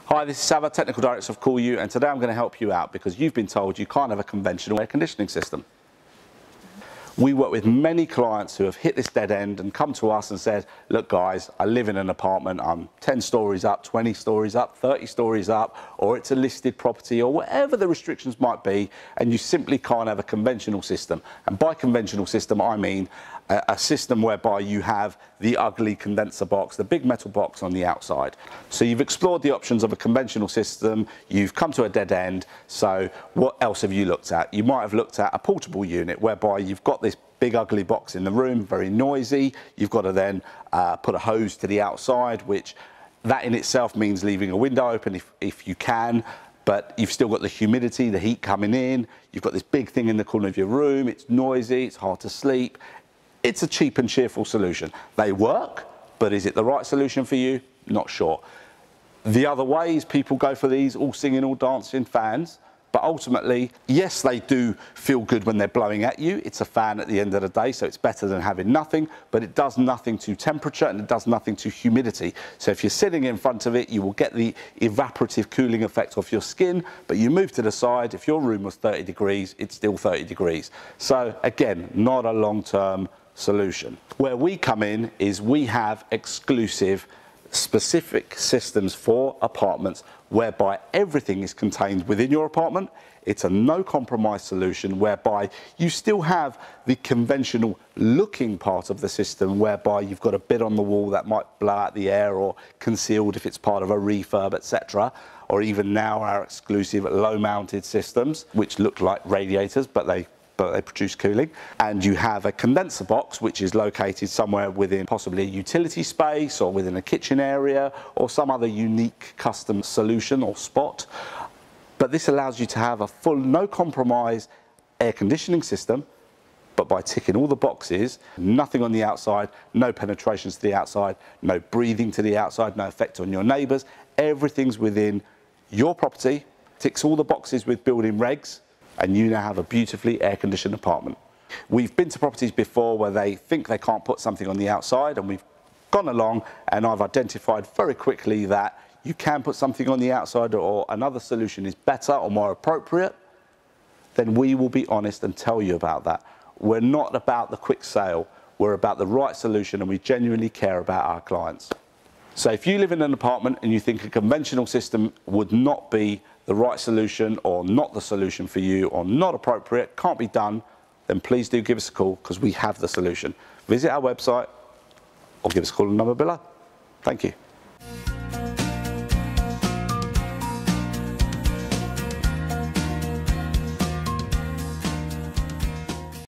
Hi, this is Sava, Technical Director of CoolU, and today I'm going to help you out because you've been told you can't have a conventional air conditioning system. We work with many clients who have hit this dead end and come to us and said, look guys, I live in an apartment, I'm 10 stories up, 20 stories up, 30 stories up, or it's a listed property or whatever the restrictions might be, and you simply can't have a conventional system. And by conventional system, I mean a system whereby you have the ugly condenser box, the big metal box on the outside. So you've explored the options of a conventional system, you've come to a dead end, so what else have you looked at? You might have looked at a portable unit whereby you've got this big ugly box in the room, very noisy, you've got to then put a hose to the outside, which that in itself means leaving a window open if you can, but you've still got the humidity, the heat coming in, you've got this big thing in the corner of your room, it's noisy, it's hard to sleep. It's a cheap and cheerful solution. They work, but is it the right solution for you? Not sure. The other way is people go for these all singing, all dancing fans, but ultimately, yes, they do feel good when they're blowing at you. It's a fan at the end of the day, so it's better than having nothing, but it does nothing to temperature and it does nothing to humidity. So if you're sitting in front of it, you will get the evaporative cooling effect off your skin, but you move to the side, if your room was 30 degrees, it's still 30 degrees. So again, not a long-term solution. Where we come in is we have exclusive specific systems for apartments whereby everything is contained within your apartment. It's a no compromise solution whereby you still have the conventional looking part of the system whereby you've got a bit on the wall that might blow out the air or concealed if it's part of a refurb, etc. Or even now our exclusive low mounted systems which look like radiators but they produce cooling, and you have a condenser box which is located somewhere within possibly a utility space or within a kitchen area or some other unique custom solution or spot. But this allows you to have a full no compromise air conditioning system, but by ticking all the boxes, nothing on the outside, no penetrations to the outside, no breathing to the outside, no effect on your neighbours, everything's within your property, ticks all the boxes with building regs, and you now have a beautifully air-conditioned apartment. We've been to properties before where they think they can't put something on the outside, and we've gone along and I've identified very quickly that you can put something on the outside or another solution is better or more appropriate, then we will be honest and tell you about that. We're not about the quick sale, we're about the right solution, and we genuinely care about our clients. So if you live in an apartment and you think a conventional system would not be the right solution or not the solution for you or not appropriate, can't be done, then please do give us a call because we have the solution. Visit our website or give us a call on the number below. Thank you.